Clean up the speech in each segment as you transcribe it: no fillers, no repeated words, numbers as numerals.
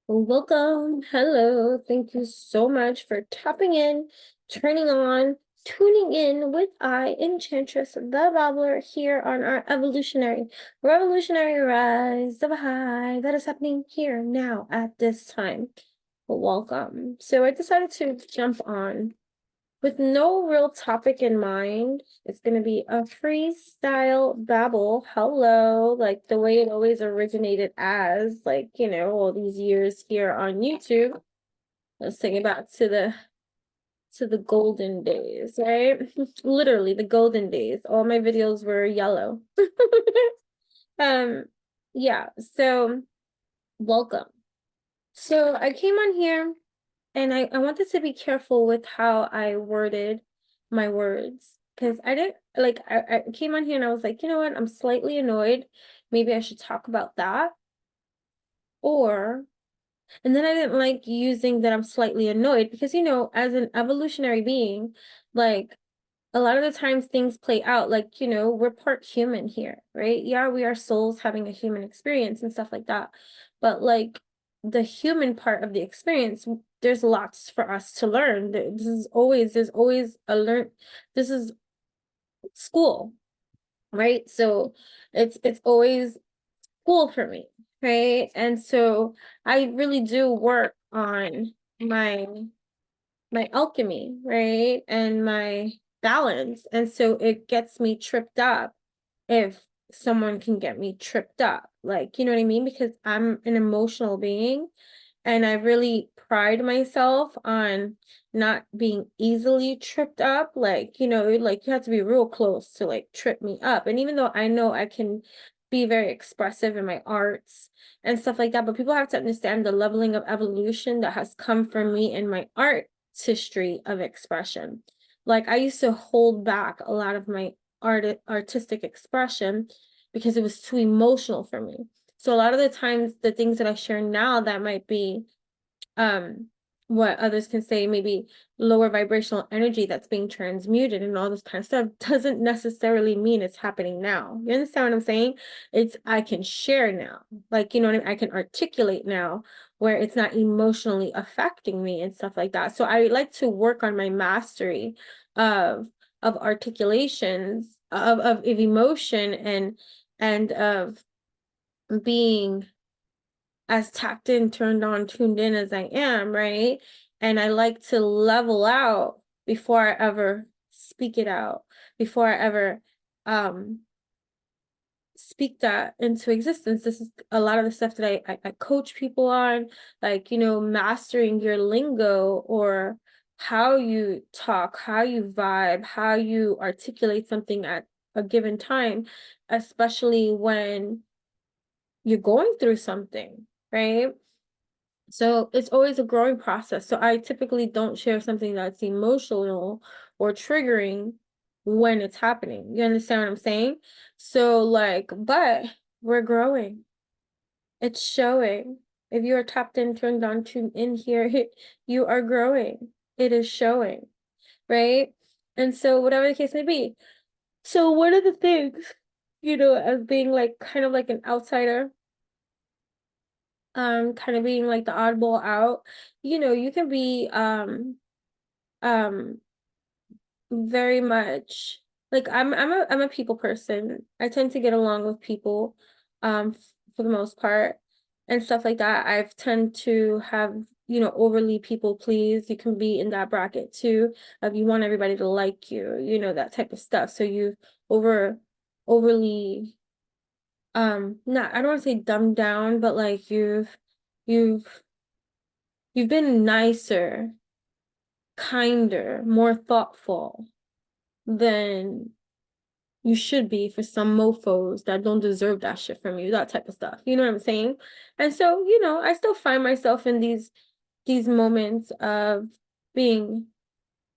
Welcome. Hello. Thank you so much for tapping in, turning on, tuning in with Enchantress the Babbler here on our revolutionary rise of a high that is happening here now at this time. Welcome. So I decided to jump on with no real topic in mind. It's going to be a freestyle babble. Hello, like the way it always originated as, like, all these years here on YouTube. Let's take it back to the golden days, right? Literally the golden days. All my videos were yellow. um, yeah, so welcome. So I came on here and I wanted to be careful with how I worded my words because I didn't like I came on here and I was like, you know what, I'm slightly annoyed. Maybe I should talk about that. Or and then I didn't like using that I'm slightly annoyed because as an evolutionary being, like a lot of the times things play out like, we're part human here, right? Yeah, we are souls having a human experience and stuff like that. But like the human part of the experience, there's lots for us to learn. There's always this is school, right? So it's always school for me, right? And so I really do work on my my alchemy, right? And my balance. And so it gets me tripped up if someone can get me tripped up. Like, you know what I mean? Because I'm an emotional being and I really pride myself on not being easily tripped up. Like, like you have to be real close to like trip me up. And even though I know I can be very expressive in my arts and stuff like that, but people have to understand the leveling of evolution that has come from me in my artistry of expression. Like I used to hold back a lot of my artistic expression because it was too emotional for me. So a lot of the times the things that I share now that might be what others can say maybe lower vibrational energy that's being transmuted and all this kind of stuff doesn't necessarily mean it's happening now. You understand what I'm saying? It's I can share now. Like, you know what I mean? I can articulate now where it's not emotionally affecting me and stuff like that. So I like to work on my mastery of articulations of emotion and of being as tapped in, turned on, tuned in as I am, right? And I like to level out before I ever speak it out, before I ever speak that into existence. This is a lot of the stuff that I coach people on, like, mastering your lingo or how you talk, how you vibe, how you articulate something at a given time, especially when you're going through something, right? So it's always a growing process. So I typically don't share something that's emotional or triggering when it's happening. You understand what I'm saying? So like, but we're growing. It's showing. If you are tapped in, turned on, tuned in here, you are growing. It is showing, right? And so whatever the case may be. So one of the things, as being like kind of like an outsider, kind of being like the oddball out, you can be um very much like I'm a people person. I tend to get along with people for the most part and stuff like that. I've tend to have, overly people please. You can be in that bracket too of you want everybody to like you, that type of stuff. So you overly not, I don't want to say dumbed down, but like you've you've been nicer, kinder, more thoughtful than you should be for some mofos that don't deserve that shit from you, that type of stuff. You know what I'm saying? And so, I still find myself in these moments of being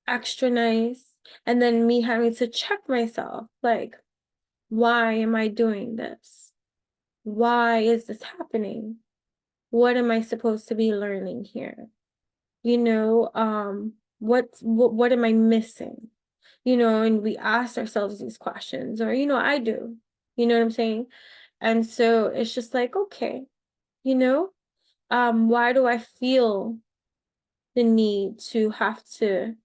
extra nice and then me having to check myself, like, why am I doing this? Why is this happening? What am I supposed to be learning here? What am I missing? And we ask ourselves these questions, or I do. You know what I'm saying? And so it's just like, okay, you know why do I feel the need to have to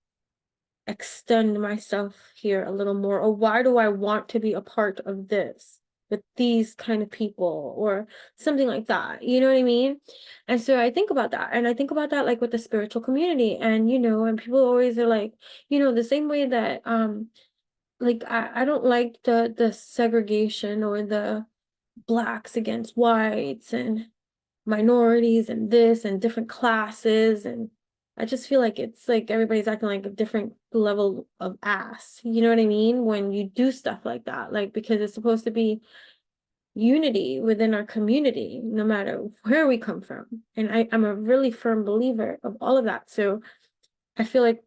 extend myself here a little more? Or why do I want to be a part of this with these kind of people or something like that? You know what I mean? And so I think about that. And I think about that like with the spiritual community. And and people always are like, the same way that like I don't like the segregation or the blacks against whites and minorities and this and different classes, and I just feel like it's like everybody's acting like a different level of ass. You know what I mean? When you do stuff like that, like because it's supposed to be unity within our community, no matter where we come from. And I'm a really firm believer of all of that. So I feel like,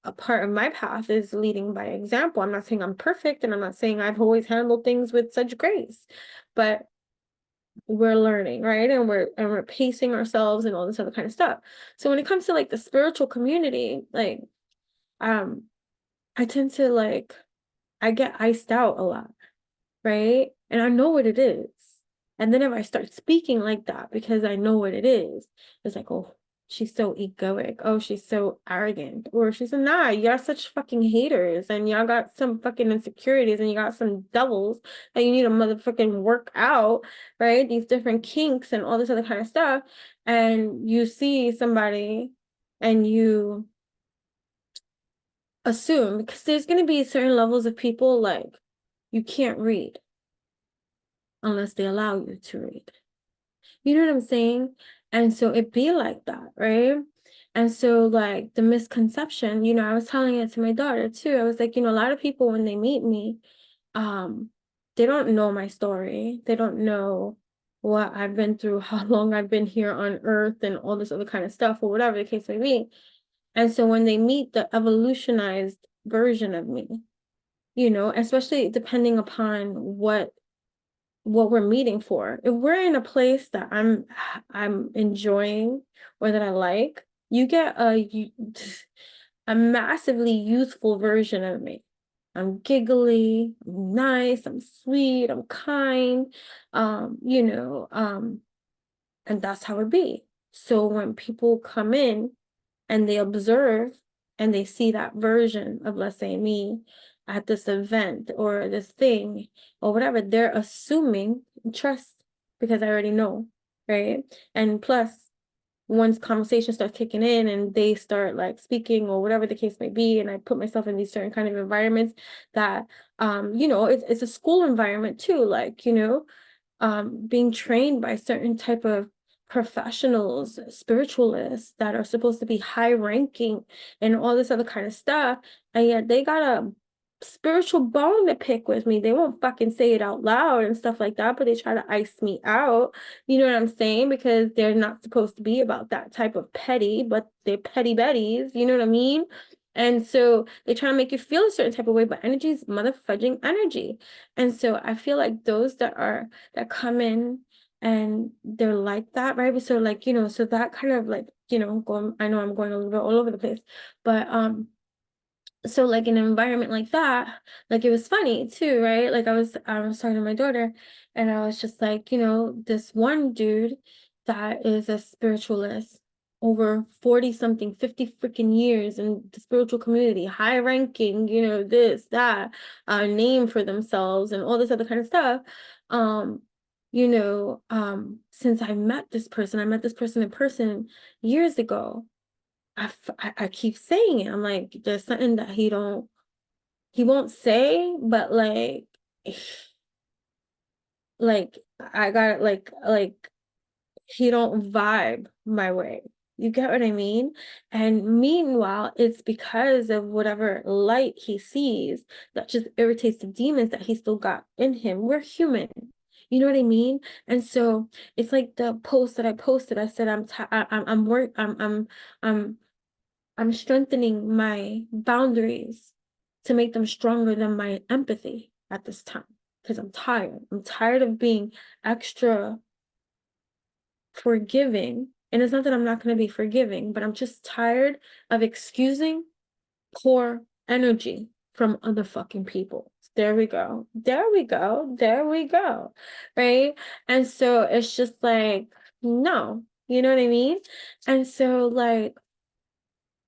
a part of my path is leading by example. I'm not saying I'm perfect, and I'm not saying I've always handled things with such grace, but we're learning, right? And we're pacing ourselves and all this other kind of stuff. So when it comes to like the spiritual community, like um I tend to like I get iced out a lot, right? And I know what it is. And then if I start speaking like that because I know what it is, it's like, oh, she's so egoic. Oh, she's so arrogant. Or she's like, nah, y'all such fucking haters and y'all got some fucking insecurities and you got some devils that you need to motherfucking work out, right? These different kinks and all this other kind of stuff. And you see somebody and you assume, because there's going to be certain levels of people like you can't read unless they allow you to read. You know what I'm saying? And so it be like that, right? And so like the misconception, I was telling it to my daughter too. I was like, a lot of people when they meet me, um, they don't know my story. They don't know what I've been through, how long I've been here on earth and all this other kind of stuff or whatever the case may be. And so when they meet the evolutionized version of me, especially depending upon what we're meeting for. If we're in a place that I'm enjoying or that I like, you get a massively youthful version of me. I'm giggly, I'm nice, I'm sweet, I'm kind, and that's how it be. So when people come in and they observe and they see that version of, let's say, me at this event or this thing or whatever, they're assuming trust because I already know, right? And plus, once conversation starts kicking in and they start like speaking or whatever the case may be, and I put myself in these certain kind of environments that it's a school environment too, like being trained by certain type of professionals, spiritualists that are supposed to be high ranking and all this other kind of stuff, and yet they got a spiritual bone to pick with me. They won't fucking say it out loud and stuff like that, but they try to ice me out. You know what I'm saying? Because they're not supposed to be about that type of petty, but they're petty betties. You know what I mean? And so they try to make you feel a certain type of way, but energy is motherfudging energy. And so I feel like those that come in and they're like that, right? So like, so that kind of like, I know I'm going a little bit all over the place, but so like in an environment like that, like it was funny too, right? Like I was talking to my daughter and I was just like, this one dude that is a spiritualist over 40 something, 50 freaking years in the spiritual community, high ranking, this, that, name for themselves and all this other kind of stuff. Since I met this person, I met this person in person years ago. I keep saying it. I'm like, there's something that he won't say, but like I got like he don't vibe my way. You get what I mean? And meanwhile, it's because of whatever light he sees that just irritates the demons that he still got in him. We're human. You know what I mean? And so it's like the post that I posted. I said I'm strengthening my boundaries to make them stronger than my empathy at this time because I'm tired. I'm tired of being extra forgiving. And it's not that I'm not going to be forgiving, but I'm just tired of excusing poor energy from other fucking people. There we go. There we go. There we go. Right? And so it's just like, no, you know what I mean? And so like,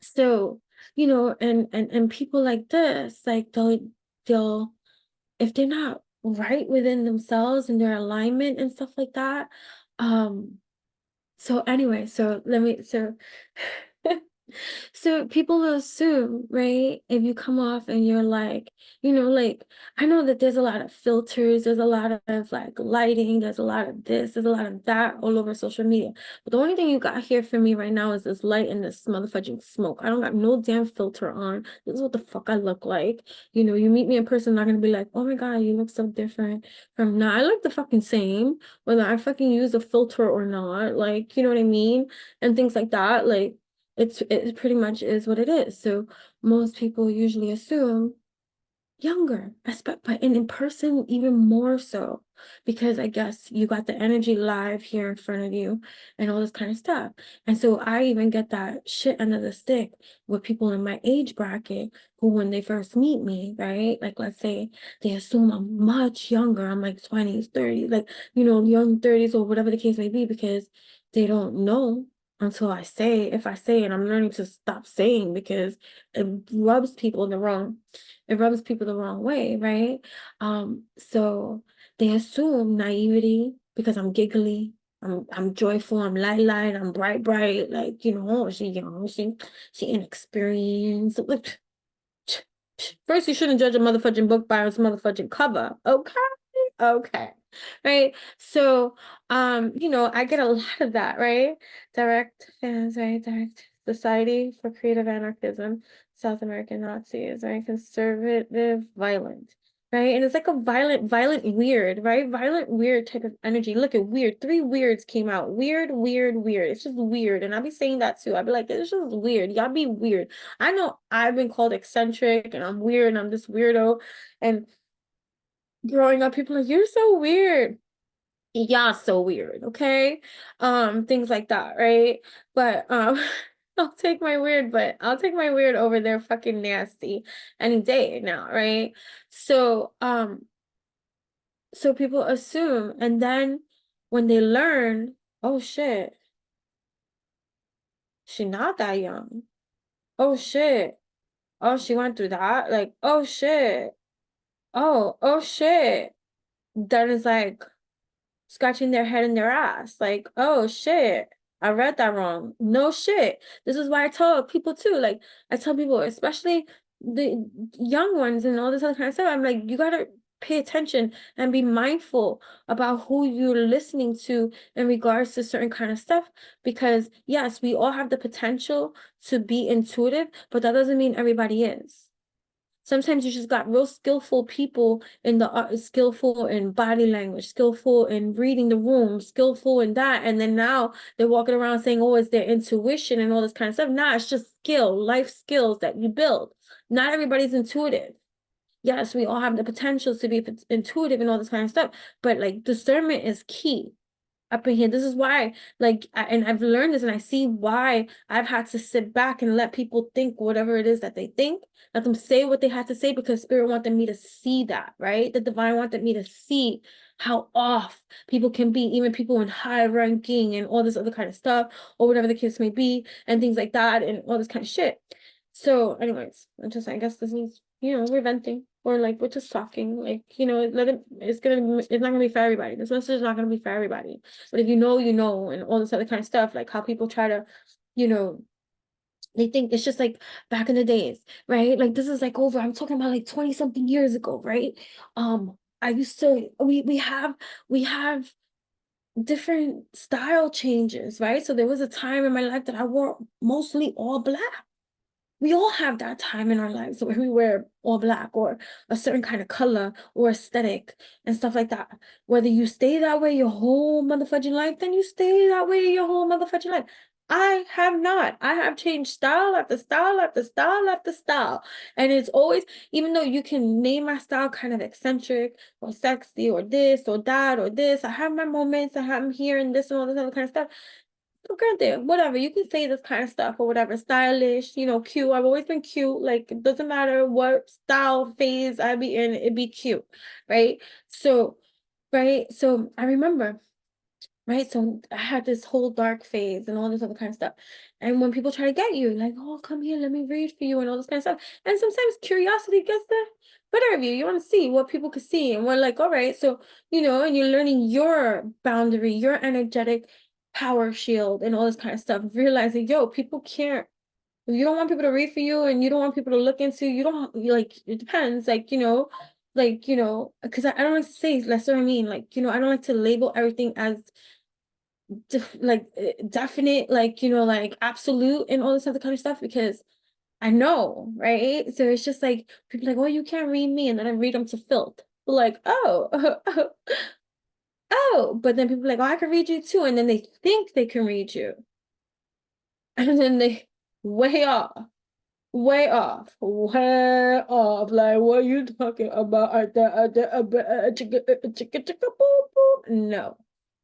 so, you know, and people like this, like they'll if they're not right within themselves and their alignment and stuff like that, um so anyway, so let me so so people will assume, right? If you come off and you're like, you know, like I know that there's a lot of filters, there's a lot of like lighting, there's a lot of this, there's a lot of that all over social media. But the only thing you got here for me right now is this light and this motherfucking smoke. I don't got no damn filter on. This is what the fuck I look like. You know, you meet me in person, I'm not gonna be like, oh my God, you look so different from now. I look the fucking same, whether I fucking use a filter or not. Like, you know what I mean? And things like that. Like it pretty much is what it is. So most people usually assume younger, but in person even more so, because I guess you got the energy live here in front of you and all this kind of stuff. And so I even get that shit under the stick with people in my age bracket who, when they first meet me, right, like let's say they assume I'm much younger, I'm like 20s, 30s, like, you know, young 30s or whatever the case may be, because they don't know until I say, if I say it. I'm learning to stop saying because it rubs people the wrong way, right? So they assume naivety because I'm giggly, I'm joyful, I'm light, I'm bright, like, you know, oh, she young, she inexperienced. First, you shouldn't judge a motherfucking book by its motherfucking cover, okay? Okay. Right. So, you know, I get a lot of that, right? Direct fans, right? Direct Society for Creative Anarchism, South American Nazis, right? Conservative, violent, right? And it's like a violent, weird, right? Violent, weird type of energy. Look at weird. 3 weirds came out. Weird, weird, weird. It's just weird. And I'll be saying that too. I'll be like, it's just weird. Y'all be weird. I know I've been called eccentric and I'm weird and I'm this weirdo. And growing up, people are like, you're so weird. Y'all so weird, okay? Things like that, right? But I'll take my weird over there fucking nasty any day now, right? So so people assume, and then when they learn, oh shit, she not that young. Oh shit. Oh, she went through that. Like, oh shit. Oh shit. Then it's like scratching their head in their ass. Like, oh shit, I read that wrong. No shit. This is why I tell people too. Like, I tell people, especially the young ones and all this other kind of stuff, I'm like, you gotta pay attention and be mindful about who you're listening to in regards to certain kind of stuff. Because yes, we all have the potential to be intuitive, but that doesn't mean everybody is. Sometimes you just got real skillful people in the art, skillful in body language, skillful in reading the room, skillful in that. And then now they're walking around saying, oh, it's their intuition and all this kind of stuff. Nah, it's just life skills that you build. Not everybody's intuitive. Yes, we all have the potential to be intuitive and all this kind of stuff, but like discernment is key up in here. This is why, like, and I've learned this and I see why I've had to sit back and let people think whatever it is that they think, let them say what they had to say, because Spirit wanted me to see that, right? The divine wanted me to see how off people can be, even people in high ranking and all this other kind of stuff, or whatever the case may be, and things like that, and all this kind of shit. So anyways, I guess this is, you know, we're venting, or like we're just talking, like, you know, it's not gonna be for everybody. This message is not gonna be for everybody. But if you know, you know, and all this other kind of stuff, like how people try to, you know, they think it's just like back in the days, right? Like this is like over, I'm talking about like 20 something years ago, right? I used to, we have different style changes, right? So there was a time in my life that I wore mostly all black. We all have that time in our lives where we wear all black or a certain kind of color or aesthetic and stuff like that. Whether you stay that way your whole motherfucking life, then you stay that way your whole motherfucking life. I have not. I have changed style after style after style after style. And it's always, even though you can name my style kind of eccentric or sexy or this or that or this, I have my moments, I have them here and this and all this other kind of stuff. Granted, whatever, you can say this kind of stuff or whatever, stylish, you know, cute. I've always been cute. Like, it doesn't matter what style phase I be in, it'd be cute, right? So, right? So I remember right? So I had this whole dark phase and all this other kind of stuff. And when people try to get you, like, oh, come here, let me read for you and all this kind of stuff. And sometimes curiosity gets the better of you. You want to see what people could see. And we're like, all right, so, and you're learning your boundary, your energetic power shield and all this kind of stuff, realizing, yo, people can't. If you don't want people to read for you and you don't want people to look into, you don't like, it depends, because I don't like to say, that's what I mean. Like, I don't like to label everything as definite, like absolute and all this other kind of stuff, because I know, right? So it's just like people like, oh, you can't read me, and then I read them to filth. Like, oh, oh, but then people are like, oh, I can read you too, and then they think they can read you, and then they way off, way off, way off. Like, what are you talking about? No,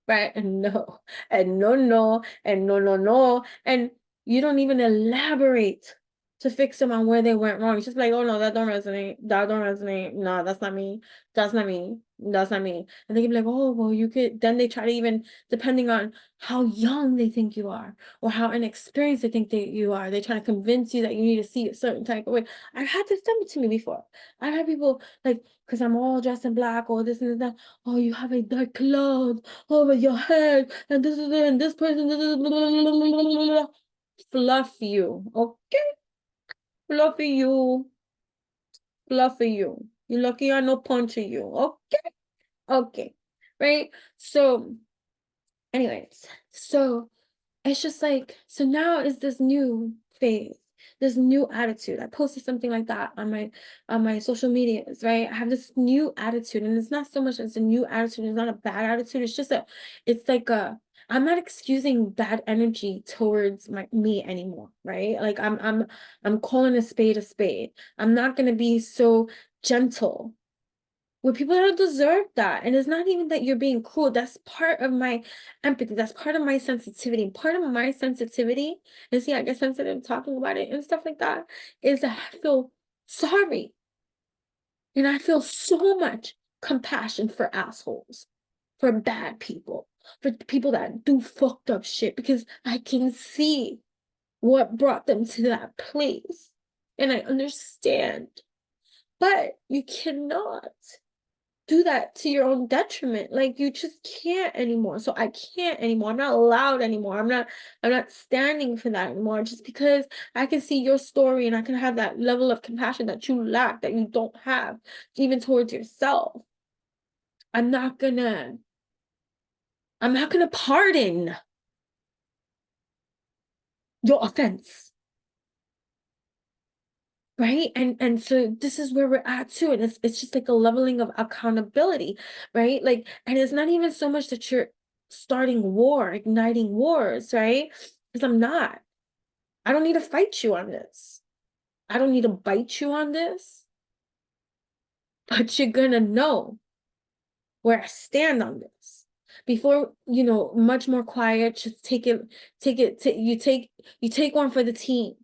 right? And no, and no, no, and no, no, no. And you don't even elaborate to fix them on where they went wrong. It's just like, oh no, that don't resonate. That don't resonate. No, that's not me. That's not me. That's not me. And they can be like, oh, well, you could, then they try to even, depending on how young they think you are or how inexperienced they think that you are, they try to convince you that you need to see a certain type of way. I've had this done to me before. I've had people like, because I'm all dressed in black or this and that. Oh, you have a dark cloud over your head, and this is it, and this person, fluff you, okay? Fluffy you, fluffy you. You're lucky I no punch you, okay? Okay, right? So, anyways, so it's just like, so now is this new phase, this new attitude. I posted something like that on my social medias, right? I have this new attitude, and it's not so much as a new attitude, it's not a bad attitude, it's just it's like I'm not excusing bad energy towards me anymore, right? Like I'm calling a spade a spade. I'm not gonna be so gentle with people that don't deserve that. And it's not even that you're being cruel. That's part of my empathy. That's part of my sensitivity. Part of my sensitivity, and see, I get sensitive talking about it and stuff like that, is that I feel sorry. And I feel so much compassion for assholes, for bad people, for people that do fucked up shit, because I can see what brought them to that place. And I understand. But you cannot do that to your own detriment. Like, you just can't anymore. So I can't anymore. I'm not allowed anymore. I'm not standing for that anymore, just because I can see your story and I can have that level of compassion that you lack, that you don't have even towards yourself. I'm not gonna pardon your offense. Right. And so this is where we're at too. And it's just like a leveling of accountability, right? Like, and it's not even so much that you're starting war, igniting wars, right? Because I'm not. I don't need to fight you on this. I don't need to bite you on this. But you're gonna know where I stand on this. Before, much more quiet, just you take one for the team.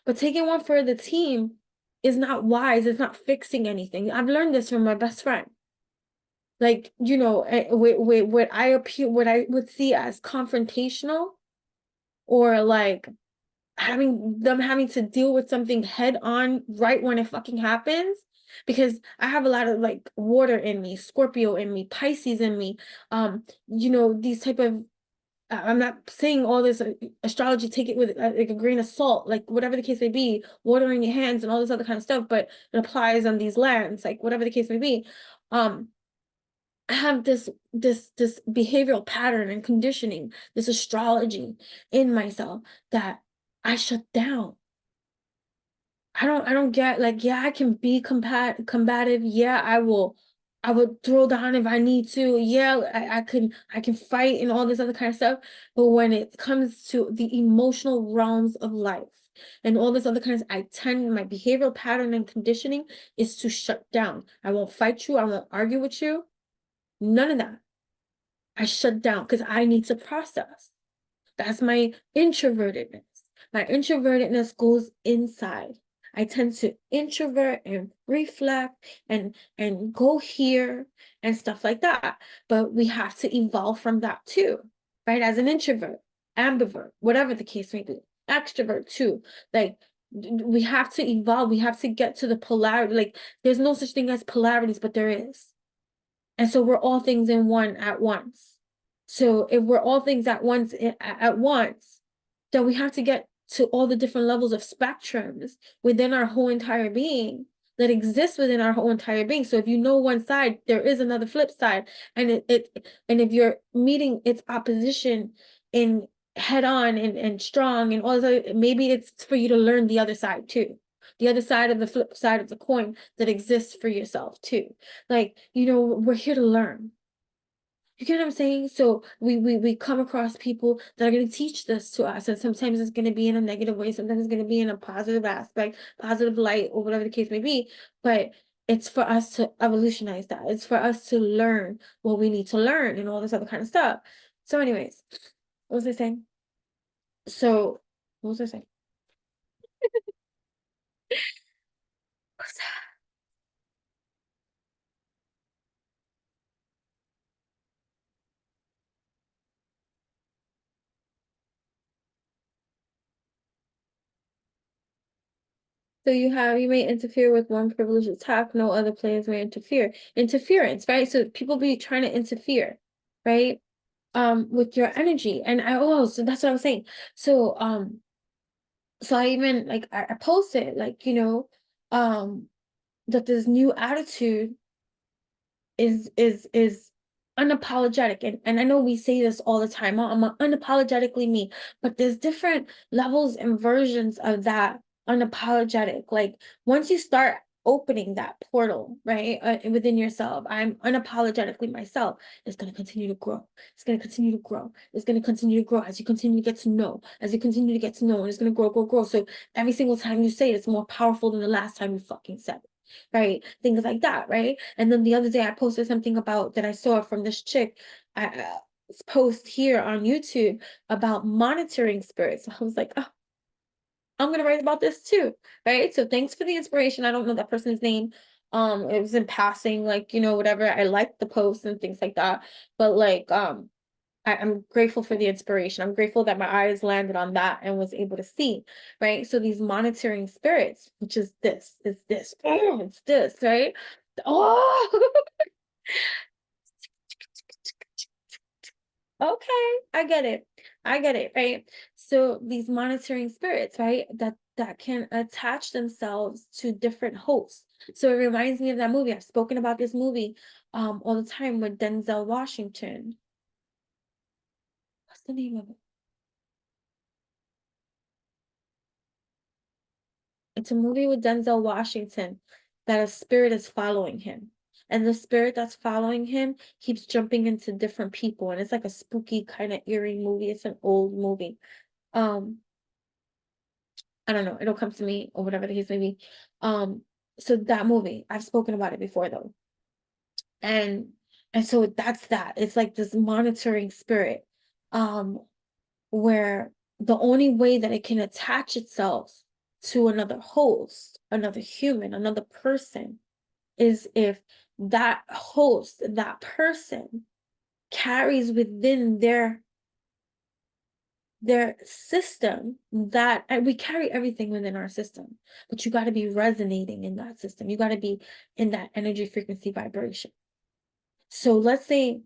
But taking one for the team is not wise. It's not fixing anything. I've learned this from my best friend. Like, what I would see as confrontational, or like having to deal with something head on right when it fucking happens, because I have a lot of like water in me, Scorpio in me, Pisces in me, these type of, I'm not saying all this astrology, take it with like a grain of salt, like whatever the case may be, water in your hands and all this other kind of stuff, but it applies on these lands, like whatever the case may be. I have this behavioral pattern and conditioning, this astrology in myself that I shut down. I don't get, like, yeah, I can be combative. Yeah, I would throw down if I need to. Yeah, I can fight and all this other kind of stuff. But when it comes to the emotional realms of life and all this other kinds, my behavioral pattern and conditioning is to shut down. I won't fight you. I won't argue with you. None of that. I shut down because I need to process. That's my introvertedness. My introvertedness goes inside. I tend to introvert and reflect and go here and stuff like that. But we have to evolve from that too. right? As an introvert, ambivert, whatever the case may be, extrovert too. Like we have to evolve. We have to get to the polarity. Like there's no such thing as polarities, but there is. And so we're all things in one at once. So if we're all things at once then we have to get to all the different levels of spectrums within our whole entire being that exists within our whole entire being. So if you know one side, there is another flip side. And and if you're meeting its opposition in head on and strong and all this other, maybe it's for you to learn the other side too. The other side of the flip side of the coin that exists for yourself too. Like, we're here to learn. You get what I'm saying? So we come across people that are going to teach this to us, and sometimes it's going to be in a negative way, sometimes it's going to be in a positive aspect, positive light, or whatever the case may be. But it's for us to evolutionize that. It's for us to learn what we need to learn and all this other kind of stuff. So, anyways, what was I saying? So, what was I saying? So you may interfere with one privileged attack, no other players may interfere. Interference, right? So people be trying to interfere, right? With your energy. And so that's what I was saying. So I even like I posted like, that this new attitude is unapologetic, and I know we say this all the time, I'm unapologetically me, but there's different levels and versions of that unapologetic. Like once you start opening that portal, right, within yourself, I'm unapologetically myself, it's going to continue to grow, it's going to continue to grow, it's going to continue to grow as you continue to get to know, and it's going to grow. So every single time you say it, it's more powerful than the last time you fucking said it, right? Things like that, right? And then the other day I posted something about that I saw from this chick, post here on YouTube about monitoring spirits. I was like, oh, I'm gonna write about this too, right? So thanks for the inspiration. I don't know that person's name. It was in passing, like, whatever. I liked the post and things like that, but like, I'm grateful for the inspiration. I'm grateful that my eyes landed on that and was able to see, right? So these monitoring spirits, which is this, oh, it's this, right? Oh, okay, I get it, right? So these monitoring spirits, right, that can attach themselves to different hosts. So it reminds me of that movie. I've spoken about this movie all the time with Denzel Washington. What's the name of it? It's a movie with Denzel Washington that a spirit is following him. And the spirit that's following him keeps jumping into different people. And it's like a spooky kind of eerie movie. It's an old movie. Um, I don't know, it'll come to me or whatever the case may be. So that movie, I've spoken about it before though. And so that's that. It's like this monitoring spirit, um, where the only way that it can attach itself to another host, another human, another person, is if that host, that person carries within their system that, and we carry everything within our system, but you got to be resonating in that system. You got to be in that energy, frequency, vibration. So let's say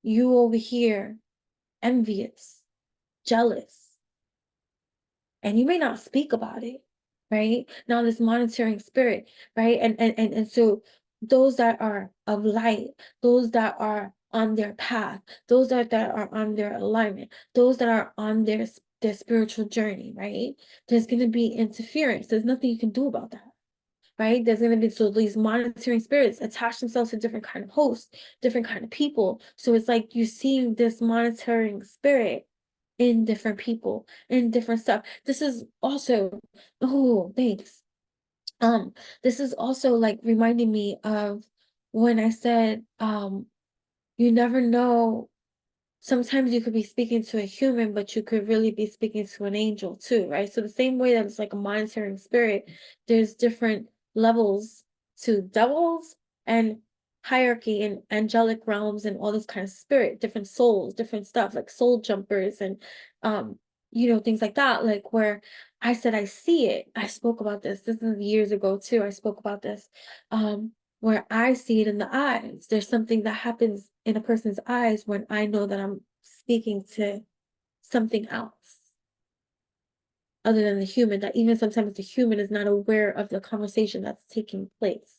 you over here envious, jealous, and you may not speak about it, right? Now this monitoring spirit, right? And so those that are of light, those that are on their path, those that are on their alignment, those that are on their spiritual journey, right? There's going to be interference. There's nothing you can do about that, right? There's going to be, so these monitoring spirits attach themselves to different kind of hosts, different kind of people. So it's like you're seeing this monitoring spirit in different people, in different stuff. This is also, oh, thanks. This is also like reminding me of when I said, you never know. Sometimes you could be speaking to a human, but you could really be speaking to an angel too, right? So the same way that it's like a monitoring spirit, there's different levels to devils and hierarchy in angelic realms and all this kind of spirit, different souls, different stuff, like soul jumpers and things like that, like where I said I see it. I spoke about this is years ago too. I spoke about this, where I see it in the eyes. There's something that happens in a person's eyes when I know that I'm speaking to something else other than the human, that even sometimes the human is not aware of the conversation that's taking place,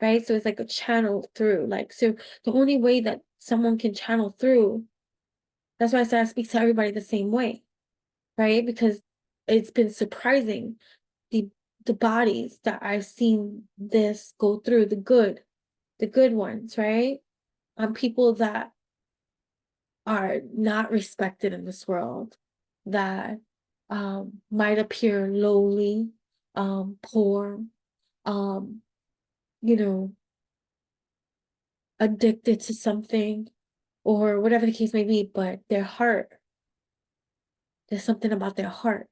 right? So it's like a channel through, like, so the only way that someone can channel through, that's why I said I speak to everybody the same way, right? Because it's been surprising the bodies that I've seen this go through, the good ones, right? People that are not respected in this world, that might appear lowly, poor, um, addicted to something, or whatever the case may be, but their heart, there's something about their heart.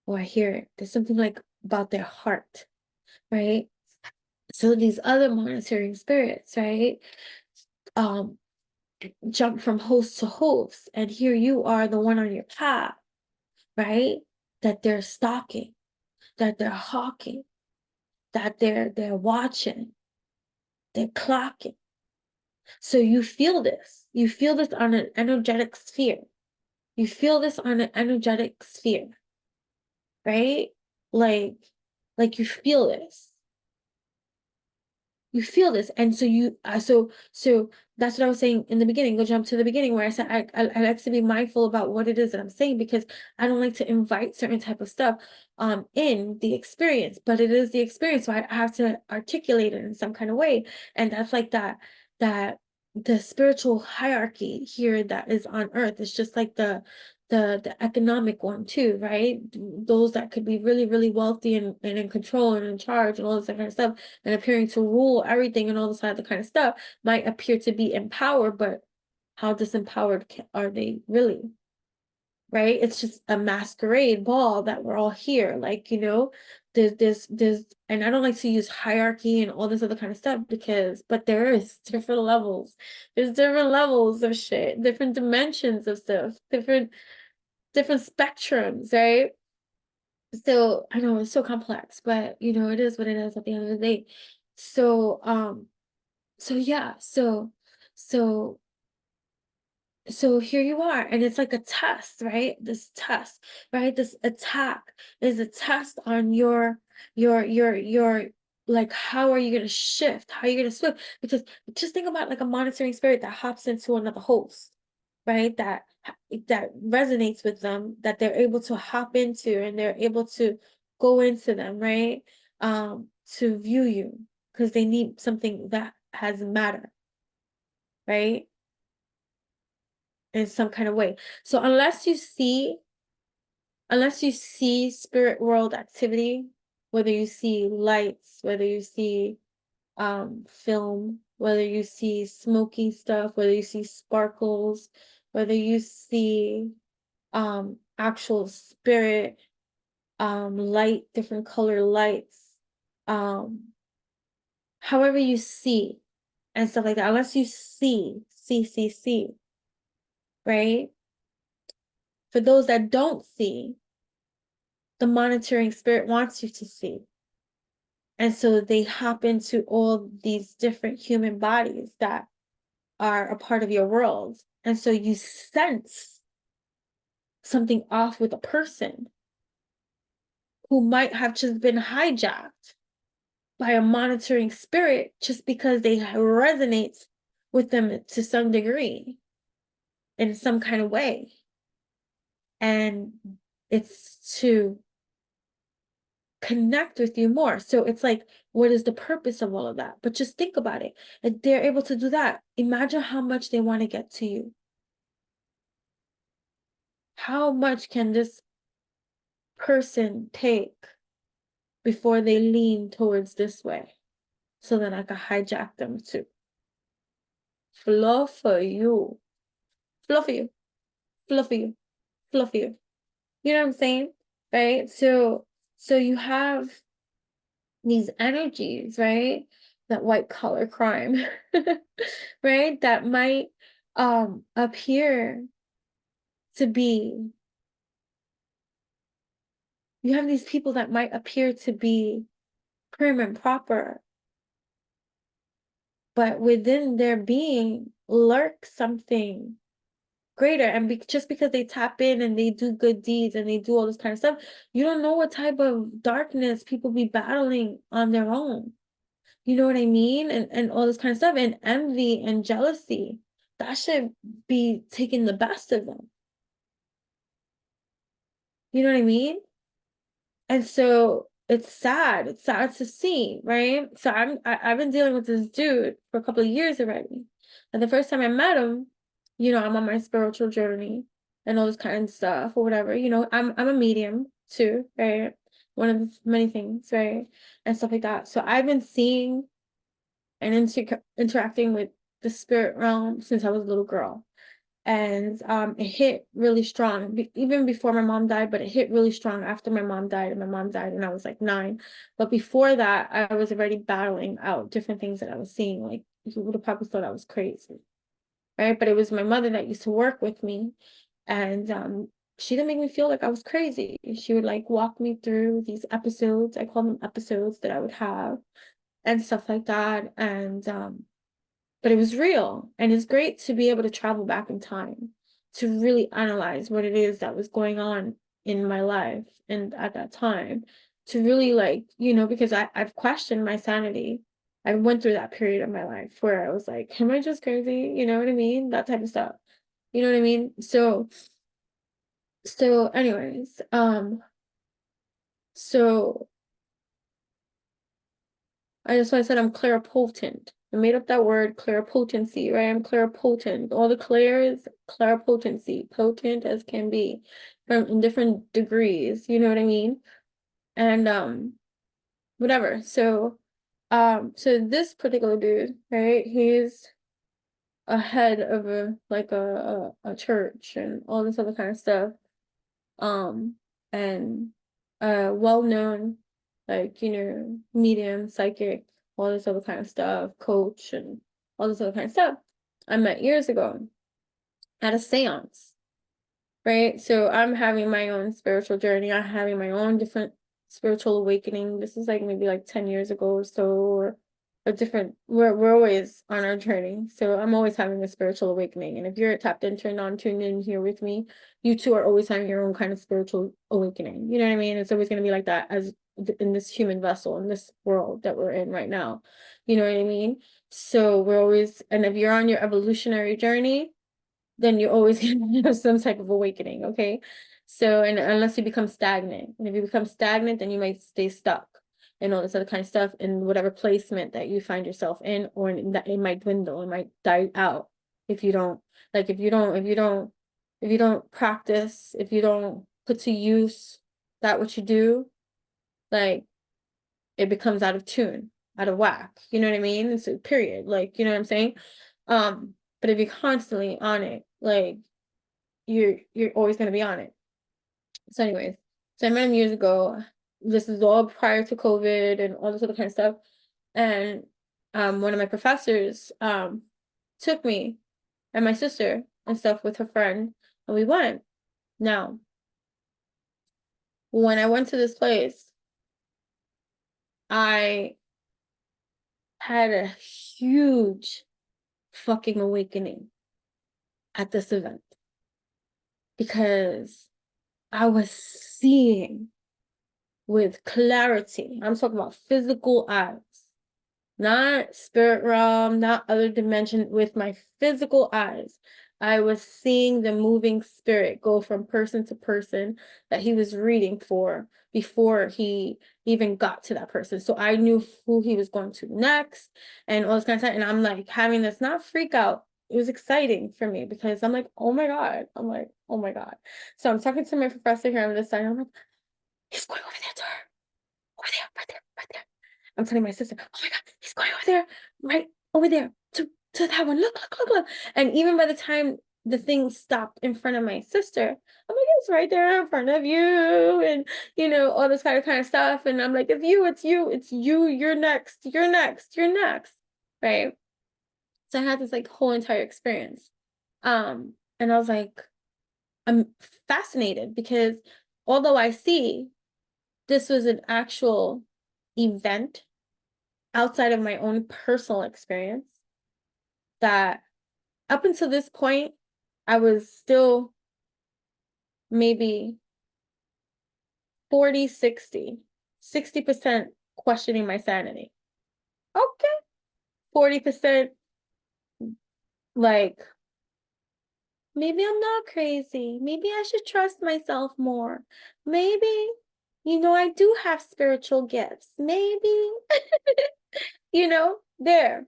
Or I hear it. There's something like about their heart, right? So these other monitoring spirits, right? Jump from host to host, and here you are, the one on your path, right? That they're stalking, that they're hawking, that they're watching, they're clocking. So you feel this. You feel this on an energetic sphere. You feel this on an energetic sphere, right? Like you feel this. You feel this, and so you so that's what I was saying in the beginning. Go jump to the beginning where I said I like to be mindful about what it is that I'm saying, because I don't like to invite certain type of stuff in the experience, but it is the experience, so I have to articulate it in some kind of way. And that's like that the spiritual hierarchy here that is on earth is just like the economic one too, right? Those that could be really, really wealthy and in control and in charge and all this kind of stuff, and appearing to rule everything and all this other kind of stuff, might appear to be empowered, but how disempowered are they really? Right? It's just a masquerade ball that we're all here. Like, there's, and I don't like to use hierarchy and all this other kind of stuff but there is different levels. There's different levels of shit, different dimensions of stuff, different spectrums, right? So I know it's so complex, but it is what it is at the end of the day. So yeah, so here you are, and it's like a test, right? This test, right? This attack is a test on your like, how are you going to shift? How are you going to swim? Because just think about like a monitoring spirit that hops into another host, right? That resonates with them, that they're able to hop into, and they're able to go into them, right? To view you, because they need something that has matter, right? In some kind of way. So unless you see spirit world activity, whether you see lights, whether you see film, whether you see smoky stuff, whether you see sparkles, whether you see actual spirit light, different color lights, however you see and stuff like that, unless you see, right? For those that don't see, the monitoring spirit wants you to see. And so they hop into all these different human bodies that are a part of your world. And so you sense something off with a person who might have just been hijacked by a monitoring spirit just because they resonate with them to some degree in some kind of way. And it's to connect with you more. So it's like, what is the purpose of all of that? But just think about it. If they're able to do that, imagine how much they want to get to you. How much can this person take before they lean towards this way so that I can hijack them too? Flow for you. Flow for you. Flow for you. Flow for you. You know what I'm saying? Right? So you have these energies, right? that white collar crime, right? That might appear to be, you have these people that might appear to be prim and proper, but within their being lurks something greater. And just because they tap in and they do good deeds and they do all this kind of stuff, you don't know what type of darkness people be battling on their own. You know what I mean? And all this kind of stuff, and envy and jealousy, that should be taking the best of them. You know what I mean? And so it's sad. It's sad to see, right? So I've been dealing with this dude for a couple of years already. And the first time I met him, I'm on my spiritual journey and all this kind of stuff or whatever. I'm a medium too, right? One of the many things, right? And stuff like that. So I've been seeing and interacting with the spirit realm since I was a little girl. And it hit really strong, even before my mom died, but it hit really strong after my mom died, and my mom died when I was like 9. But before that, I was already battling out different things that I was seeing. Like, you would have probably thought I was crazy, right? But it was my mother that used to work with me, and she didn't make me feel like I was crazy. She would like walk me through these episodes. I call them episodes that I would have and stuff like that. And but it was real, and it's great to be able to travel back in time to really analyze what it is that was going on in my life and at that time, to really because I've questioned my sanity. I went through that period of my life where I was like, am I just crazy? You know what I mean? That type of stuff. You know what I mean? So anyways, so that's why I said I'm clairpotent. I made up that word, clairpotency, right? I'm clairpotent. All the clairs, clairpotency, potent as can be, from in different degrees. You know what I mean? And whatever. So this particular dude, right? He's a head of a church and all this other kind of stuff. And well known, medium, psychic, all this other kind of stuff, coach, and all this other kind of stuff I met years ago at a seance, right? So I'm having my own spiritual journey. I'm having my own different spiritual awakening. This is like maybe like 10 years ago or so, or a different, we're always on our journey. So I'm always having a spiritual awakening. And if you're tapped into and non-tuned in here with me, you two are always having your own kind of spiritual awakening. You know what I mean? It's always going to be like that as in this human vessel, in this world that we're in right now. You know what I mean? So we're always, and if you're on your evolutionary journey, then you're always gonna have some type of awakening, okay? So, and unless you become stagnant, and if you become stagnant, then you might stay stuck and all this other kind of stuff in whatever placement that you find yourself in, or that it might dwindle, it might die out if you don't, if you don't practice, if you don't put to use that what you do, like it becomes out of tune, out of whack. You know what I mean? It's a period, you know what I'm saying? But if you're constantly on it, you're always gonna be on it. So anyways, so I met him years ago. This is all prior to COVID and all this other kind of stuff. And one of my professors took me and my sister and stuff with her friend, and we went. Now, when I went to this place, I had a huge fucking awakening at this event because I was seeing with clarity. I'm talking about physical eyes, not spirit realm, not other dimension. With my physical eyes, I was seeing the moving spirit go from person to person that he was reading for before he even got to that person. So I knew who he was going to next and all this kind of stuff. And I'm like having this not freak out. It was exciting for me because I'm like, oh my God. I'm like, oh my God. So I'm talking to my professor here on this side. I'm like, he's going over there to her. Over there, right there, right there. I'm telling my sister, oh my God, he's going over there, right over there to that one. Look. And even by the time the thing stopped in front of my sister. I'm like, it's right there in front of you, and all this kind of stuff. And I'm like, it's you, it's you, it's you, you're next, you're next, you're next. Right. So I had this like whole entire experience. And I was like, I'm fascinated because although I see this was an actual event outside of my own personal experience, that up until this point, I was still maybe 40, 60% questioning my sanity. Okay. 40% like, maybe I'm not crazy. Maybe I should trust myself more. Maybe, I do have spiritual gifts. Maybe, there.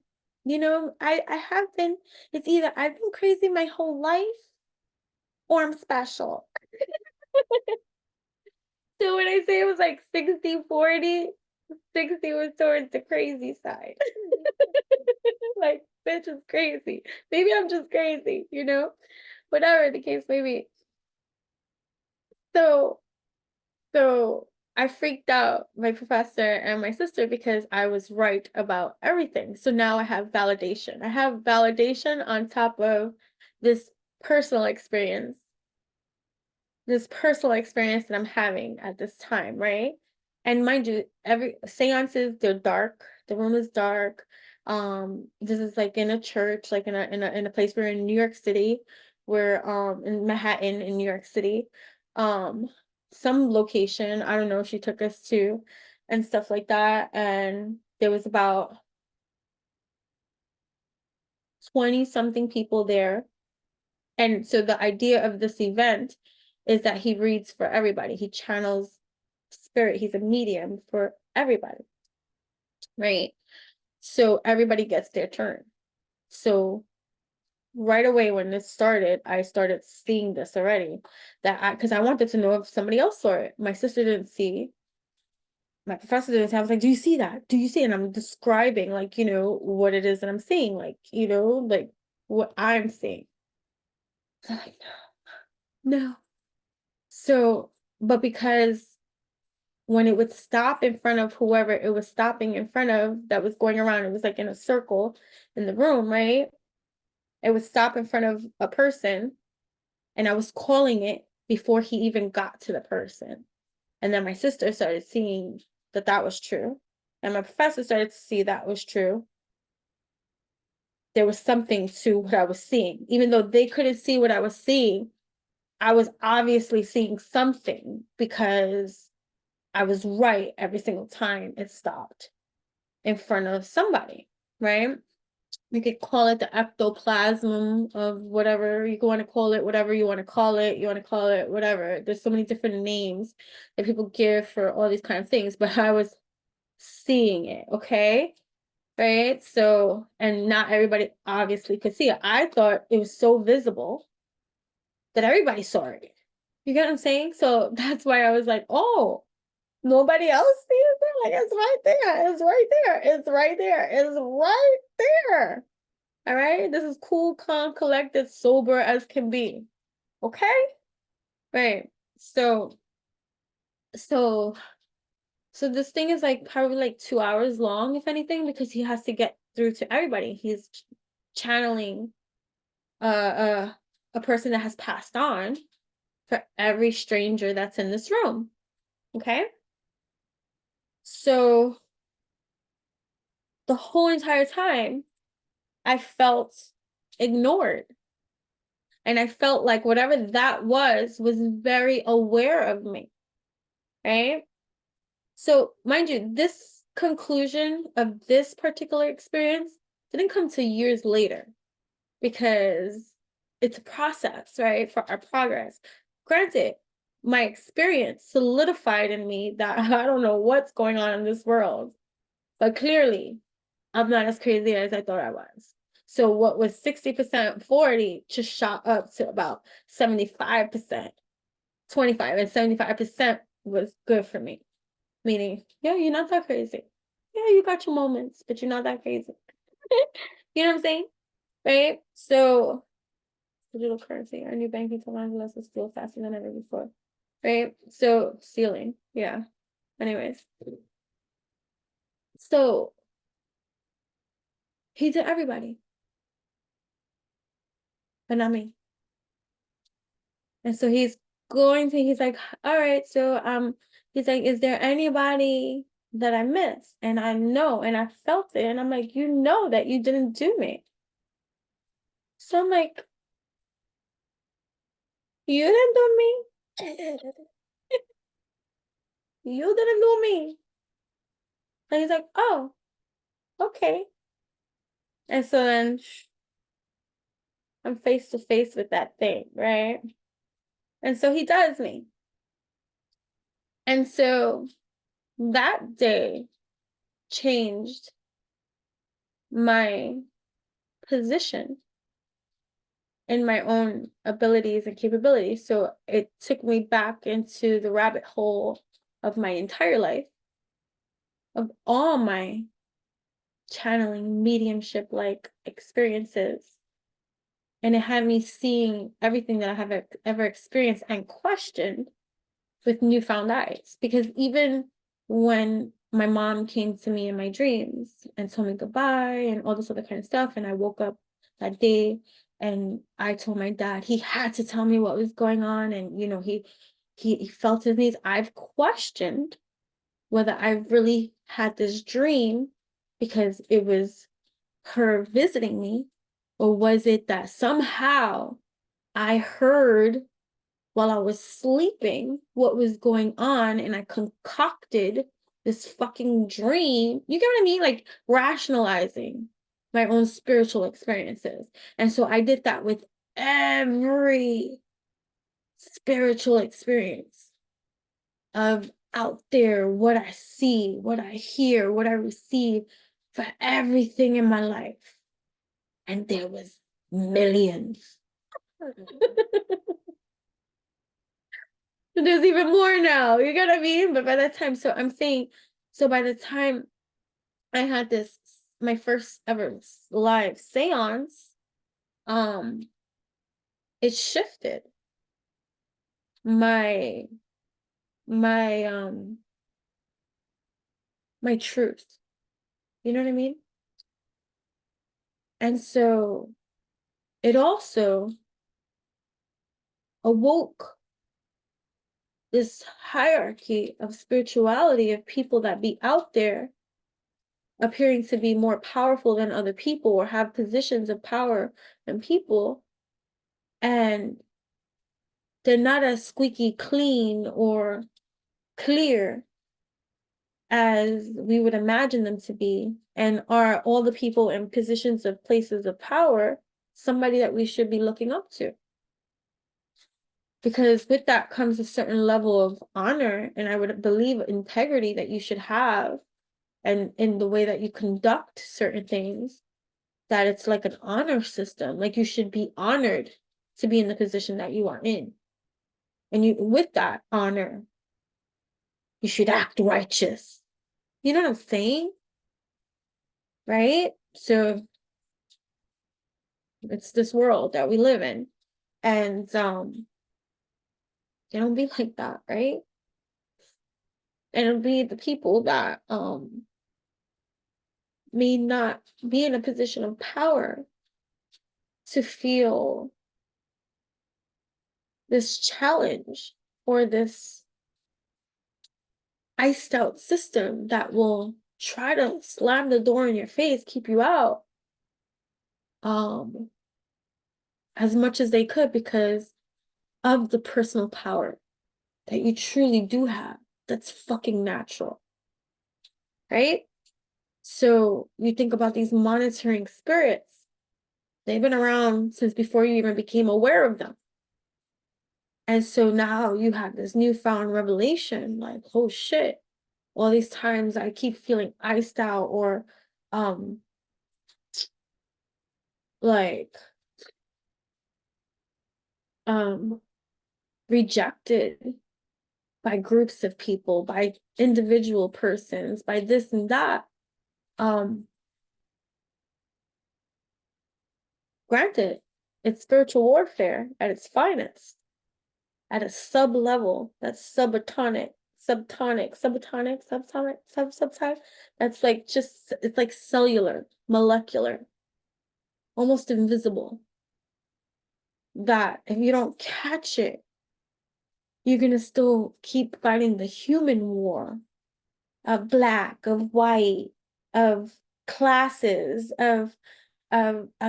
I have been, it's either I've been crazy my whole life or I'm special. So when I say it was like 60-40, 60 was towards the crazy side. Like, bitch is crazy. Maybe I'm just crazy, whatever the case may be. So I freaked out my professor and my sister because I was right about everything. So now I have validation. I have validation on top of this personal experience that I'm having at this time, right? And mind you, every seances, they're dark. The room is dark. This is like in a church, like in a place. We're in New York City. We're in Manhattan in New York City. Some location, I don't know, she took us to and stuff like that. And there was about 20 something people there. And so the idea of this event is that he reads for everybody. He channels spirit. He's a medium for everybody, right? So everybody gets their turn. So right away when this started, I started seeing this already, because I wanted to know if somebody else saw it. My sister didn't see. My professor didn't see. I was like, do you see that? Do you see it? And I'm describing like, what it is that I'm seeing, like, like what I'm seeing. I'm like, no. So, but because when it would stop in front of whoever it was stopping in front of that was going around, it was like in a circle in the room, right? It would stop in front of a person, and I was calling it before he even got to the person. And then my sister started seeing that was true. And my professor started to see that was true. There was something to what I was seeing. Even though they couldn't see what I was seeing, I was obviously seeing something because I was right every single time it stopped in front of somebody, right? We could call it the ectoplasm of whatever you want to call it, whatever you want to call it, whatever. There's so many different names that people give for all these kind of things, but I was seeing it, okay? Right? So, and not everybody obviously could see it. I thought it was so visible that everybody saw it. You get what I'm saying? So that's why I was like, oh, nobody else sees it? Like, it's right there. It's right there. It's right there. It's right there. All right? This is cool, calm, collected, sober as can be. Okay? Right. So this thing is like probably like 2 hours long, if anything, because he has to get through to everybody. He's channeling a person that has passed on for every stranger that's in this room. Okay? So the whole entire time I felt ignored. And I felt like whatever that was very aware of me. Right? So mind you, this conclusion of this particular experience didn't come to years later, because it's a process, right, for our progress. Granted, my experience solidified in me that I don't know what's going on in this world, but clearly I'm not as crazy as I thought I was. So what was 60%, 40 just shot up to about 75%, 25, and 75% was good for me. Meaning, yeah, you're not that crazy. Yeah, you got your moments, but you're not that crazy. You know what I'm saying? Right? So digital currency. Our new banking technology lets us steal faster than ever before. Right? So stealing. Yeah. Anyways. So he did everybody, but not me. And so he's like, all right, so he's like, is there anybody that I missed? And I know, and I felt it, and I'm like, you know that you didn't do me. So I'm like, you didn't do me. You didn't do me. And he's like, oh, okay. And so then I'm face to face with that thing, right? And so he does me. And so that day changed my position in my own abilities and capabilities. So it took me back into the rabbit hole of my entire life, of all my channeling mediumship like experiences. And it had me seeing everything that I have ever experienced and questioned with newfound eyes. Because even when my mom came to me in my dreams and told me goodbye and all this other kind of stuff, and I woke up that day and I told my dad he had to tell me what was going on, and you know, he felt his needs. I've questioned whether I really had this dream because it was her visiting me, or was it that somehow I heard while I was sleeping what was going on and I concocted this fucking dream. You get what I mean? Like rationalizing my own spiritual experiences. And so I did that with every spiritual experience of out there, what I see, what I hear, what I receive, for everything in my life. And there was millions. There's even more now. You get what I mean? But by that time, so I'm saying, so by the time I had this, my first ever live seance, it shifted my my my truth. You know what I mean? And so it also awoke this hierarchy of spirituality of people that be out there appearing to be more powerful than other people or have positions of power than people, and they're not as squeaky clean or clear as we would imagine them to be, and are all the people in positions of places of power somebody that we should be looking up to. Because with that comes a certain level of honor, and I would believe integrity that you should have, and in the way that you conduct certain things, that it's like an honor system. Like you should be honored to be in the position that you are in. And you, with that honor, you should act righteous. You know what I'm saying? Right? So it's this world that we live in. And they don't be like that, right? And it'll be the people that may not be in a position of power to feel this challenge or this iced out system that will try to slam the door in your face, keep you out as much as they could, because of the personal power that you truly do have. That's fucking natural, right? So you think about these monitoring spirits, they've been around since before you even became aware of them. And so now you have this newfound revelation, like, oh shit, all these times I keep feeling iced out, or like rejected by groups of people, by individual persons, by this and that. Granted, It's spiritual warfare at its finest, at a sub level that's subatomic, subatomic. That's like just, it's like cellular, molecular, almost invisible. That if you don't catch it, you're gonna still keep fighting the human war of black, of white, of classes, of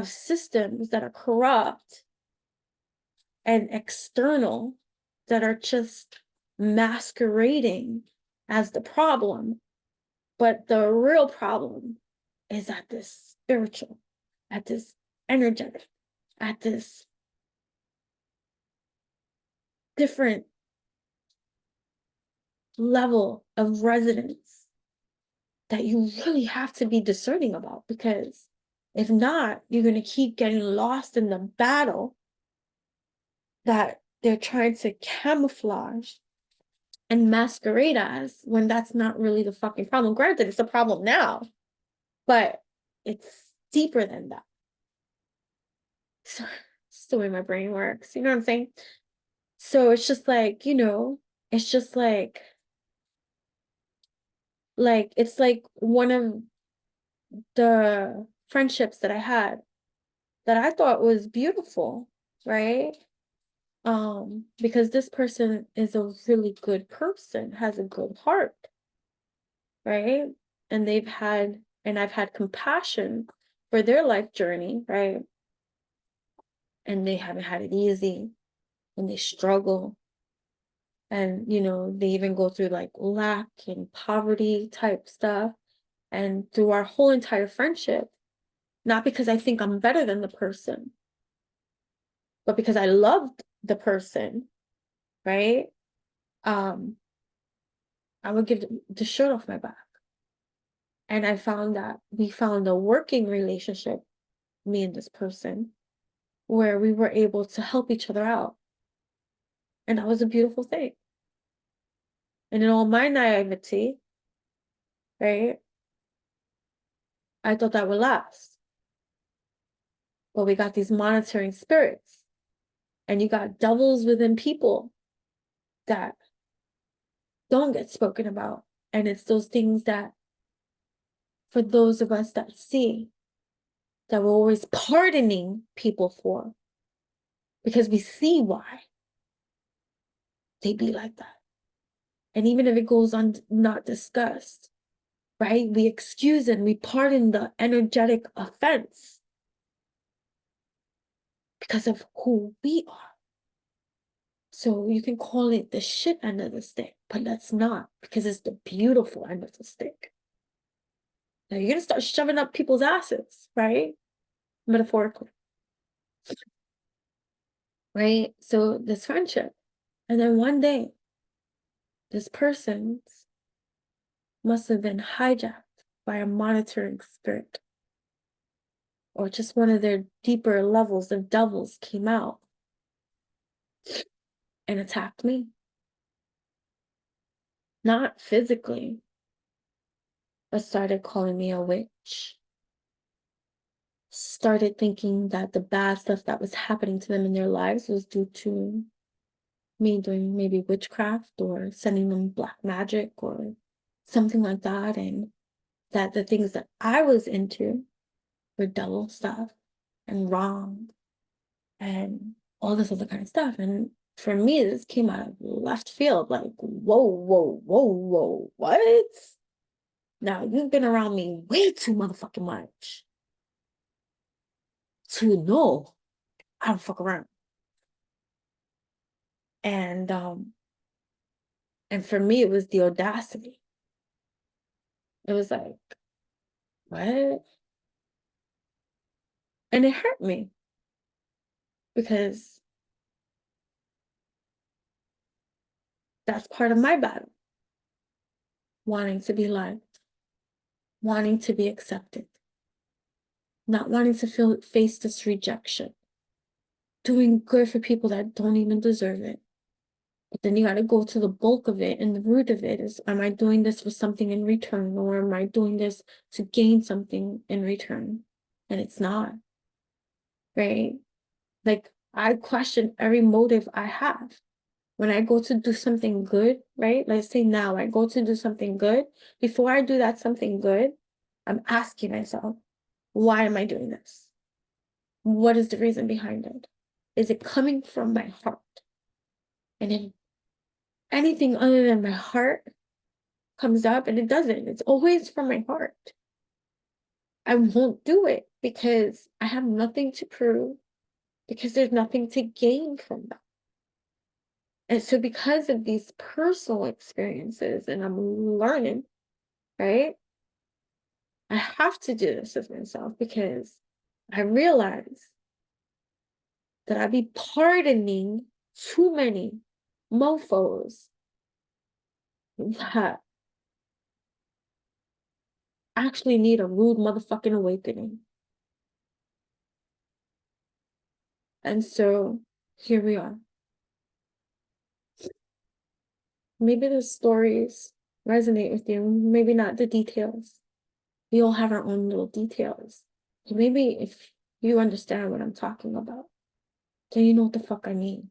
systems that are corrupt and external, that are just masquerading as the problem. But the real problem is at this spiritual, at this energetic, at this different level of resonance that you really have to be discerning about, because if not, you're going to keep getting lost in the battle that they're trying to camouflage and masquerade as, when that's not really the fucking problem. Granted, it's a problem now, but it's deeper than that. So it's the way my brain works, you know what I'm saying? So it's just like, it's just like it's like one of the friendships that I had that I thought was beautiful, right? Because this person is a really good person, has a good heart, right? And I've had compassion for their life journey, right? And they haven't had it easy, and they struggle, and they even go through like lack and poverty type stuff. And through our whole entire friendship, not because I think I'm better than the person, but because I loved the person, right? I would give the shirt off my back. And I found that we found a working relationship, me and this person, where we were able to help each other out. And that was a beautiful thing. And in all my naivety, right, I thought that would last. But we got these monitoring spirits, and you got devils within people that don't get spoken about. And it's those things that, for those of us that see, that we're always pardoning people for, because we see why they be like that. And even if it goes on not discussed, right, we excuse and we pardon the energetic offense because of who we are. So you can call it the shit end of the stick, but let's not, because it's the beautiful end of the stick. Now you're gonna start shoving up people's asses, right? Metaphorically. Right? So this friendship. And then one day, this person must have been hijacked by a monitoring spirit, or just one of their deeper levels of devils came out and attacked me. Not physically, but started calling me a witch. Started thinking that the bad stuff that was happening to them in their lives was due to me doing maybe witchcraft or sending them black magic or something like that, and that the things that I was into were devil stuff and wrong and all this other kind of stuff. And for me, this came out of left field, like, whoa, what? Now, you've been around me way too motherfucking much to know I don't fuck around. And for me, it was the audacity. It was like, what? And it hurt me, because that's part of my battle. Wanting to be liked, wanting to be accepted, not wanting to face this rejection, doing good for people that don't even deserve it. But then you got to go to the bulk of it, and the root of it is, am I doing this for something in return, or am I doing this to gain something in return? And it's not, right? Like, I question every motive I have. When I go to do something good, right? Let's say now I go to do something good. Before I do that something good, I'm asking myself, why am I doing this? What is the reason behind it? Is it coming from my heart? And if anything other than my heart comes up, and it doesn't, it's always from my heart, I won't do it because I have nothing to prove, because there's nothing to gain from that. And so because of these personal experiences, and I'm learning, right? I have to do this with myself because I realize that I be pardoning too many mofos that actually need a rude motherfucking awakening. And so here we are. Maybe the stories resonate with you, maybe not the details. We all have our own little details. So maybe if you understand what I'm talking about, then you know what the fuck I mean.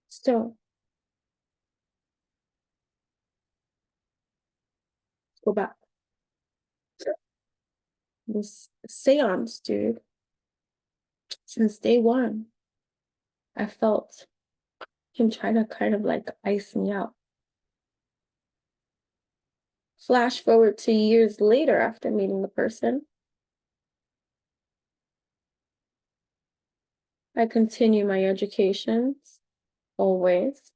So go back. This seance, dude, since day one, I felt him trying to kind of like ice me out. Flash forward to years later after meeting the person, I continue my educations, always.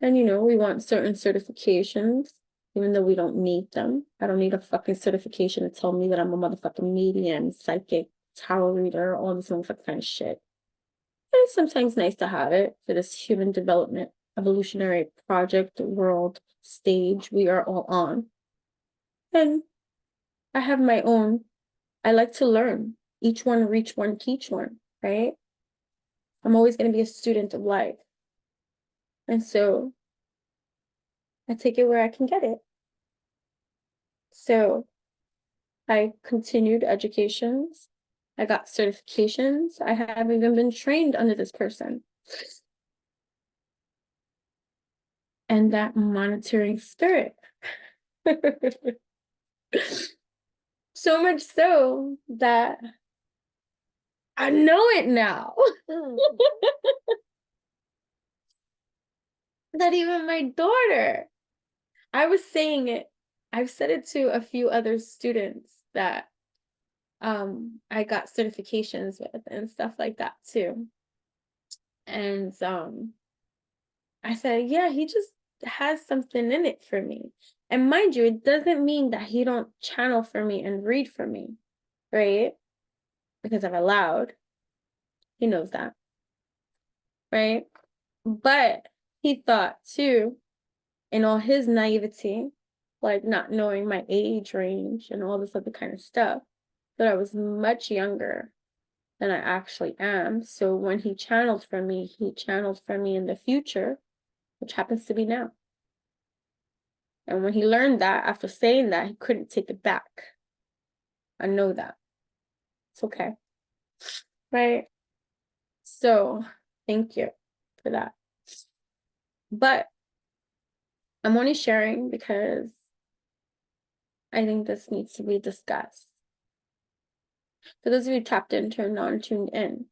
And we want certain certifications, even though we don't need them. I don't need a fucking certification to tell me that I'm a motherfucking medium, psychic, tarot reader, all this motherfucking kind of shit. And it's sometimes nice to have it for this human development, evolutionary project, world stage we are all on. And I have my own. I like to learn. Each one, reach one, teach one, right? I'm always going to be a student of life. And so I take it where I can get it. So I continued educations. I got certifications. I have even been trained under this person. And that monitoring spirit. So much so that I know it now. That even my daughter, I was saying it, I've said it to a few other students that I got certifications with and stuff like that too. And I said, yeah, he just has something in it for me. And mind you, it doesn't mean that he don't channel for me and read for me, right? Because I'm allowed. He knows that, right? But he thought too, in all his naivety, like not knowing my age range and all this other kind of stuff, that I was much younger than I actually am. So when he channeled for me in the future, which happens to be now. And when he learned that, after saying that, he couldn't take it back. I know that. It's okay. Right? So thank you for that. But I'm only sharing because I think this needs to be discussed. For those of you tapped in, turned on, tuned in,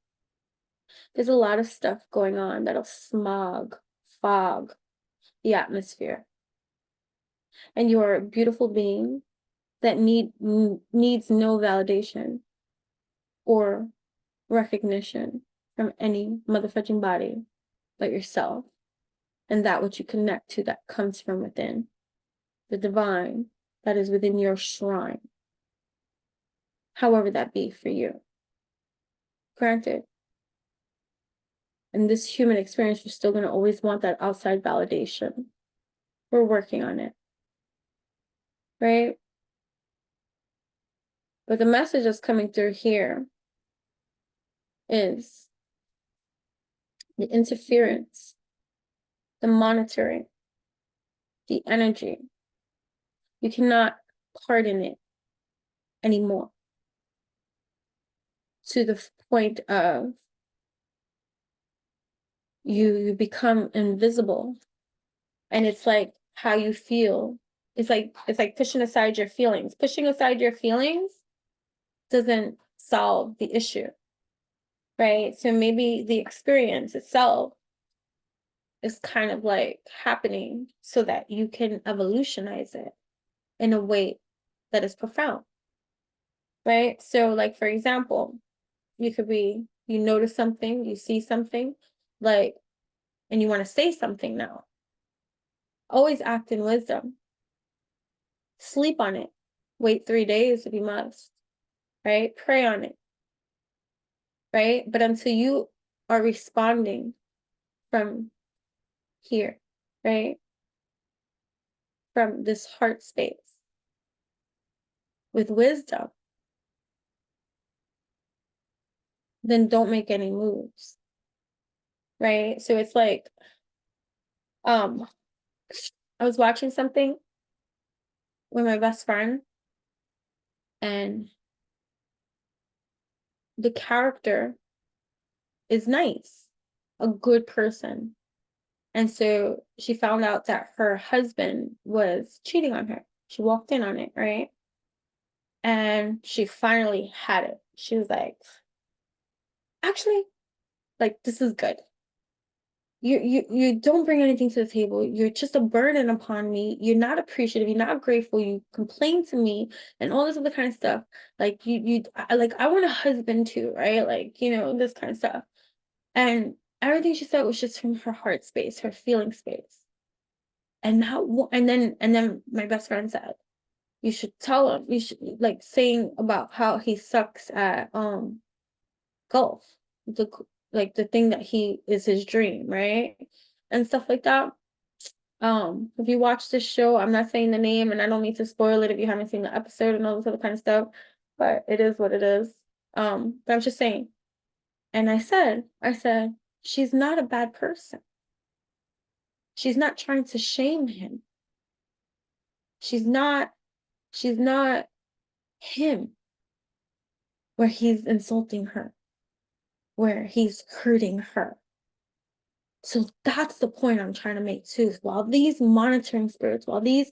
there's a lot of stuff going on that'll fog the atmosphere. And you're a beautiful being that needs no validation or recognition from any motherfucking body but yourself, and that which you connect to that comes from within, the divine that is within your shrine, however that be for you. Granted, in this human experience, you're still going to always want that outside validation. We're working on it, right? But the message that's coming through here is the interference, the monitoring, the energy. You cannot pardon it anymore, to the point of you become invisible, and it's like how you feel. It's like pushing aside your feelings. Pushing aside your feelings doesn't solve the issue, right? So maybe the experience itself is kind of like happening so that you can evolutionize it in a way that is profound, right? So like, for example, you notice something, you see something, like, and you want to say something now. Always act in wisdom. Sleep on it. Wait 3 days if you must, right? Pray on it, right? But until you are responding from here, right? From this heart space with wisdom, then don't make any moves, right? So it's like, I was watching something with my best friend, and the character is nice, a good person. And so she found out that her husband was cheating on her. She walked in on it, right? And she finally had it. She was like, actually, like, this is good. You don't bring anything to the table. You're just a burden upon me. You're not appreciative. You're not grateful. You complain to me and all this other kind of stuff. Like I want a husband too, right? Like, this kind of stuff. And everything she said was just from her heart space, her feeling space. And then my best friend said, you should tell him, you should, like, saying about how he sucks at golf, the like the thing that he is his dream, right? And stuff like that. If you watch this show, I'm not saying the name, and I don't need to spoil it if you haven't seen the episode and all this other kind of stuff, but it is what it is. But I'm just saying. And I said, she's not a bad person. She's not trying to shame him. She's not him, where he's insulting her, where he's hurting her. So that's the point I'm trying to make too. While these monitoring spirits, while these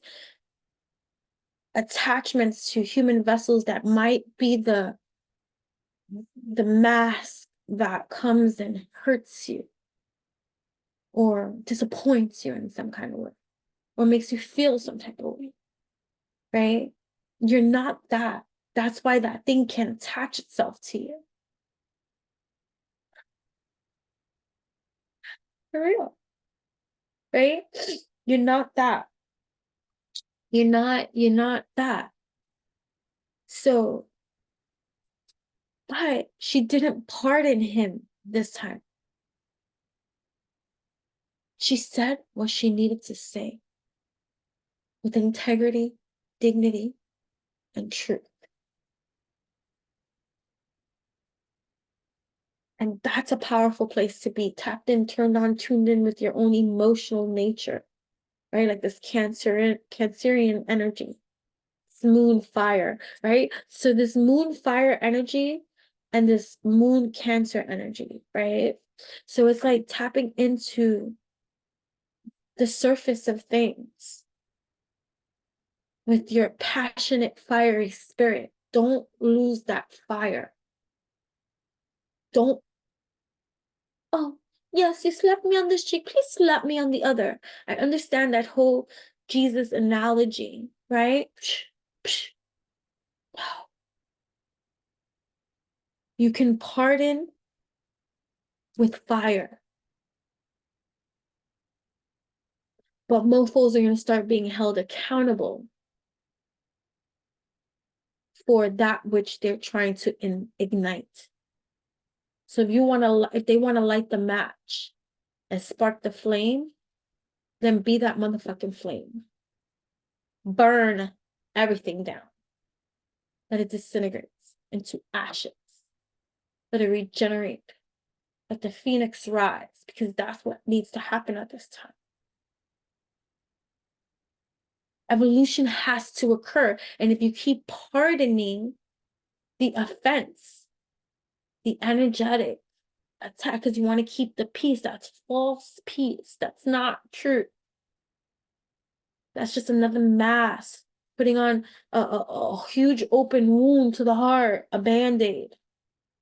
attachments to human vessels that might be the mask that comes and hurts you or disappoints you in some kind of way or makes you feel some type of way, right? You're not that. That's why that thing can attach itself to you. For real. Right? You're not that. You're not that. So, but she didn't pardon him this time. She said what she needed to say with integrity, dignity, and truth. And that's a powerful place to be, tapped in, turned on, tuned in with your own emotional nature, right? Like this Cancerian energy, this moon fire, right? So this moon fire energy and this moon Cancer energy, right? So it's like tapping into the surface of things with your passionate, fiery spirit. Don't lose that fire. Don't, oh, yes, you slapped me on this cheek, please slap me on the other. I understand that whole Jesus analogy, right? You can pardon with fire. But mofos are going to start being held accountable for that which they're trying to ignite. So if they want to light the match and spark the flame, then be that motherfucking flame. Burn everything down. Let it disintegrates into ashes. Let it regenerate. Let the phoenix rise, because that's what needs to happen at this time. Evolution has to occur. And if you keep pardoning the offense, the energetic attack, because you want to keep the peace, that's false peace. That's not true. That's just another mask, putting on a huge open wound to the heart, a band-aid.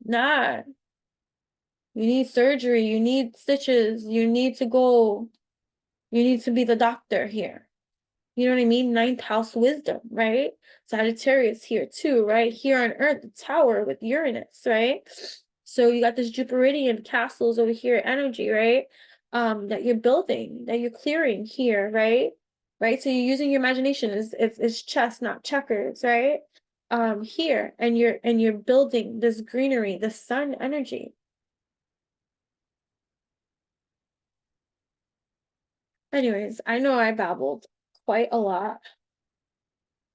Nah. You need surgery, you need stitches, you need to go, you need to be the doctor here. You know what I mean? Ninth house wisdom, right? Sagittarius here too, right? Here on Earth, the tower with Uranus, right? So you got this Jupiterian castles over here, energy, right? That you're building, that you're clearing here, right? Right? So you're using your imagination. It's chess, not checkers, right? Here, and you're building this greenery, the sun energy. Anyways, I know I babbled quite a lot.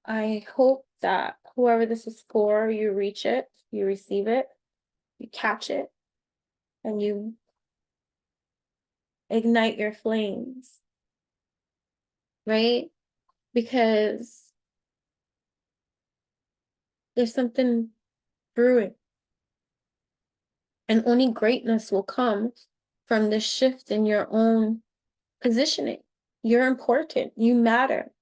I hope that whoever this is for, you reach it, you receive it, you catch it, and you ignite your flames, right? Because there's something brewing, and only greatness will come from this shift in your own positioning. You're important, you matter.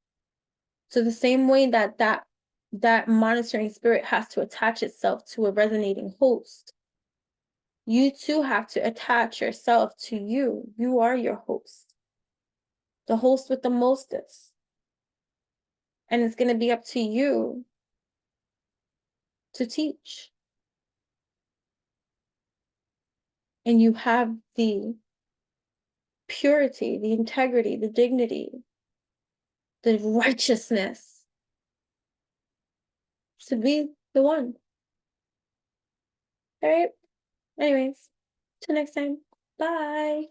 So the same way that monitoring spirit has to attach itself to a resonating host, you too have to attach yourself to you. You are your host, the host with the mostest. And it's going to be up to you to teach. And you have the purity, the integrity, the dignity, the righteousness to be the one. All right. Anyways, till next time. Bye.